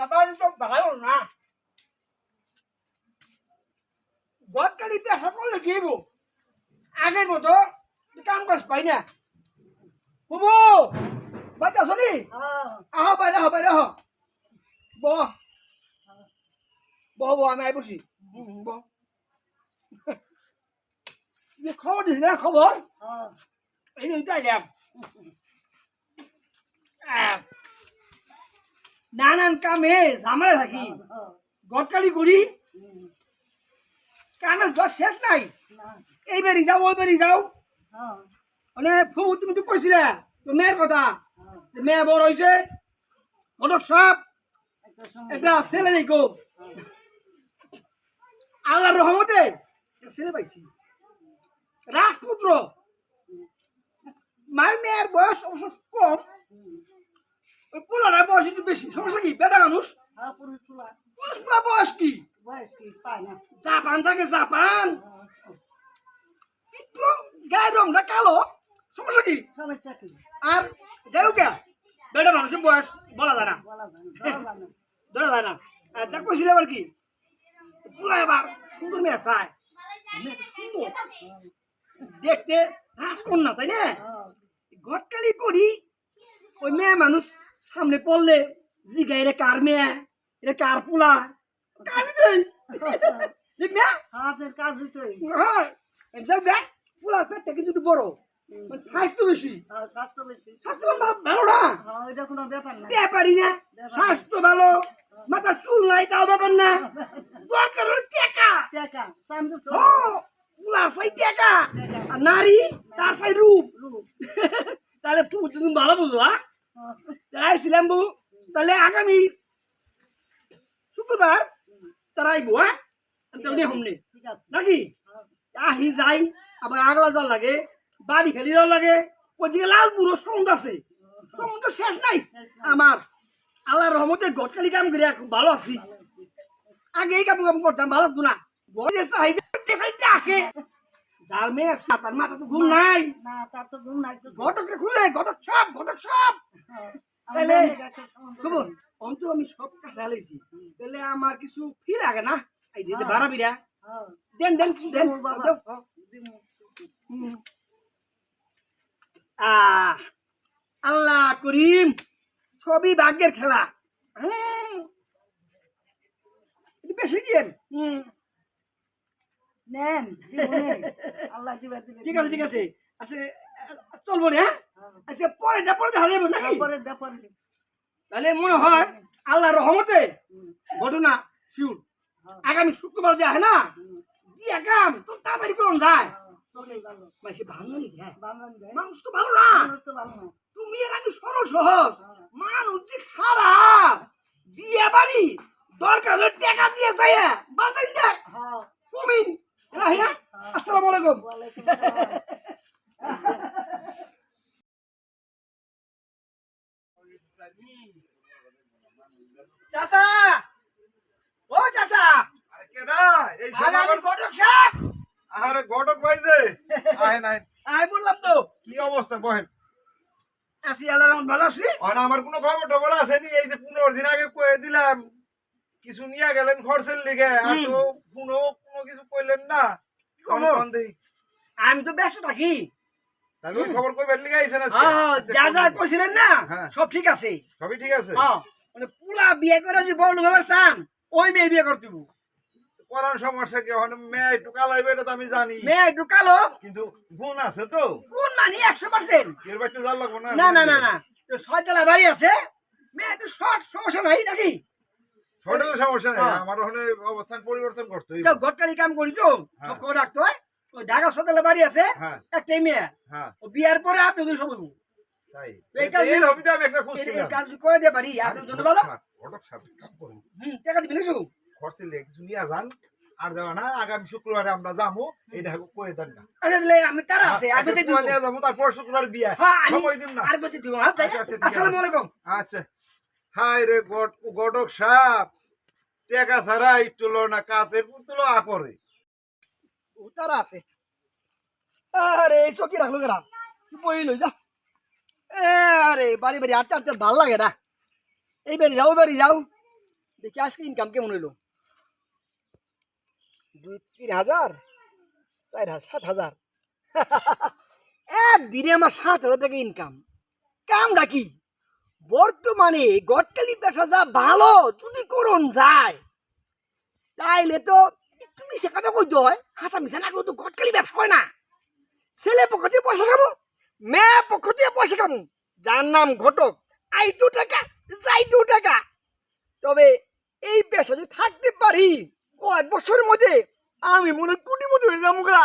সবার তো ভালো না গতকালি পেশা করলে কি হবো আগের মতো কাম কাজ পাই না বুবু বাচ্চা শোনি আহ বাইরে আহ বাইরে আহ বহ বহ বহ আমি আই বসি বহ খবর দিস না খবর এই তাই দেখ নানান কামে ঝামেলা থাকি গতকালি করি কামের দশ শেষ নাই এই বাড়ি যাও ওই বাড়ি যাও মানে ফুবু তুমি তো কইছিলে তো মেয়ের কথা মেয়ে বড় হয়েছে ঘটক সব একটা ছেলে দেখো আল্লাহর রহমতে ছেলে পাইছি রাজপুত্র মার মেয়ের বয়স অবশ্য কম ওই পোলার বয়স একটু বেশি সমস্যা কি বেটা মানুষ পুরুষ পোলা বয়স কি জাপান থাকে জাপান একটু গায়ের রংটা কালো সমস্যা কি আর যাই হোক বেটা মানুষের বয়স বলা যায় না ধরা যায় না যা কইছিল আবার কি পোলা এবার সুন্দর মেয়ে চায় সুন্দর দেখতে রাজকন্যা তাই না গটকালি করি ওই মেয়ে মানুষ সামনে পড়লে জিগাই রে কার মেয়ে এটা কার পোলা কাজ দেই ঠিক না আপনার কাজ হইতে হ্যাঁ যাক দেখ পোলার পেটটা কিন্তু বড় স্বাস্থ্য বেশি স্বাস্থ্য বেশি স্বাস্থ্য ভালো না এটা কোনো ব্যাপার না ব্যাপারই না স্বাস্থ্য ভালো মাথা চুল নাই তাও ব্যাপার না দরকার হলো টাকা টাকা চান্দু পোলার সাই টাকা আর নারী তার সাই রূপ তাহলে তুমি ভালো বুঝো হ্যাঁ আইছিলাম বউ তাহলে আগামী শুক্রবার তারা আইবো হ্যাঁ হমনে নাকি আহি যাই আবার আগলা জল লাগে বাড়ি খেলি জল লাগে ওইদিকে লাল বুড়ো সমুদ্র আছে সমুদ্র শেষ নাই আমার আল্লাহর রহমতে গটকালি কাম করে খুব ভালো আছি আগে এই কাম করতাম ভালো হতো না বয়সে চাহিদা ডাকে যার মেয়ে তার মাথা তো ঘুম নাই না তার তো ঘুম নাই ঘটকরে খুলে ঘটক সব তাহলে খবর অন্ত আমি সব কাছে হালাইছি তাহলে আমার কিছু ফির আগে না এই দিতে ভাড়া বিরা দেন কিছু দেন আল্লাহ করিম সবই ভাগ্যের খেলা বেশি দিয়েন নেন আল্লাহ দিবে ঠিক আছে আচ্ছা চলবো না আচ্ছা পরে হারাইবো নাকি তাহলে মনে হয় আল্লাহর রহমতে ঘটনা শিউর আগামী শুক্রবার যায় না বিয়া কাম তো তাড়াতাড়ি করুন যায় মানুষ তো ভালো না তুমি আর আমি সরল সহজ মানুষ যে খারাপ বিয়ে বাড়ি দরকার হলে টাকা দিয়ে যায় বাঁচাই দেয় তুমি হ্যাঁ আসসালামু আলাইকুম চাচা ও চাচা কেডা এই ঘটক সাহেব আরে ঘটক পাইছে আয় নাই আই বললাম তো কি অবস্থা বহেন আসি আল্লাহ ভালো আছি আমার কোনো খবর টবর আসেনি এই যে 15 দিন আগে কয়ে দিলাম কিছু নিয়ে গেলেন খরচের লিগে আর তো কোনো কিছু কইলেন না আমি তো ব্যস্ত থাকি তাহলে ওই খবর কইবার লিগে আইছেন যা যা কইছিলেন না সব ঠিক আছে সবই ঠিক আছে মানে পুরা বিয়ে করে যদি বড় লোক হবার চান ওই মেয়ে বিয়ে করতে করার সমস্যা কি হয় মেয়ে একটু কালো হইবে এটা তো আমি জানি মেয়ে একটু কালো কিন্তু গুণ আছে তো গুণ মানে 100% এর বাইতে জাল লাগবো না না না না তো 6 তলা বাড়ি আছে মেয়ে একটু শর্ট সমস্যা নাই নাকি শর্টের সমস্যা নেই আমার ওখানে অবস্থান পরিবর্তন করতে হইবে তো গটকালি কাম করি তো সব খবর রাখতে হয় ওই ঢাকা 6 তলা বাড়ি আছে একটা মেয়ে ও বিয়ার পরে আপনি দুই সব তাই এই কাজ আমি তো একটা খুশি এই কাজ কই দে পারি আপনার জন্য ভালো ঘটক সাহেব কাম করি টাকা দিবেন কিছু খরচের লিগে কিছু নিয়ে যান আর যাওয়া না আগামী শুক্রবারে আমরা যাবো এটা কয়ে দেন না আরে আমি তারা আছে আর বেঁচে দিব নিয়ে যাবো তারপর শুক্রবার বিয়ে সময় দিন না আর বেঁচে দিব আসসালামু আলাইকুম আচ্ছা হাই রে ঘটক সাহেব টাকা ছাড়া ইটলো না কাতের পুতলো আকরে তারা আছে আরে চকি রাখলো গরা বই লই যা আরে বাড়ি বাড়ি আটটা আটটা ভালো লাগে না এই বাড়ি যাও দেখি আজকে ইনকাম কেমন হইলো 2-3 হাজার 4,000 7,000 একদিনে আমার 7,000 টাকা ইনকাম। কামটা কি বর্তমানে গটকালি পেশা যা ভালো যদি করন যায় তাইলে তো একটু মিশে কথা কইতে হয়, হাসা মিশা না করতো গটকালি ব্যবসা হয় না। ছেলে পক্ষ দিয়ে পয়সা খাবো, মেয়ে পক্ষ দিয়ে পয়সা খাবো, যার নাম ঘটক, আইতো টাকা যাইতো টাকা। তবে এই পেশা যদি থাকতে পারি কয়েক বছরের মধ্যে আমি মনে কোটিপতি হয়ে যাবো গা।